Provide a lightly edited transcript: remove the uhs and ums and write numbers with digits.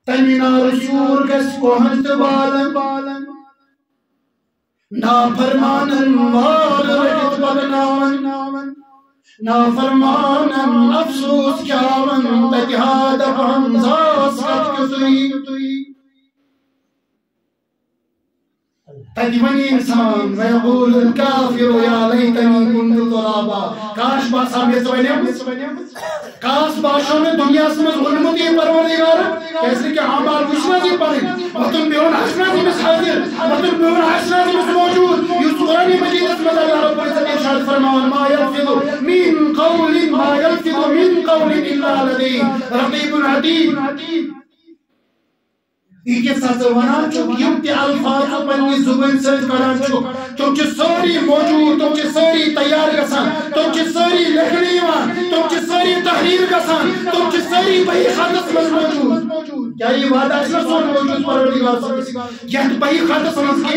تمنا رسول گس کوہن بالن نافرمانن وال رجت بدناون نافرمانن افسوس کیاون تجہاد پنزاس کت کتوی تجونی انسان ویقول الکافر یا لیتنی کنت ترابا کاش باسا میں سونیم کاش باشا میں دنیا سمجھ علمتی پروردگار کیسے کہ عمال وشنا جی پڑھیں وقتن بیون حسنا جی میں حاضر وقتن بیون حسنا جی میں موجود یوسف قرآن مجید اس میں اللہ رب العزت ارشاد فرماون ما يلفظ من قول الا لدی رقیب عتید یہ ساتھ ونان چک یم تی الفاظ اپنی زبان سے کران چک تم چھ ساری موجود تم چھ ساری تیار گسان تم چھ ساری لکھنی وان تم چھ ساری تحریر گسان تم چھ ساری بہی خاطس میں موجود کیا یہ وعدہ اس میں سون موجود پروردگار سے یہ بہی خاطس میں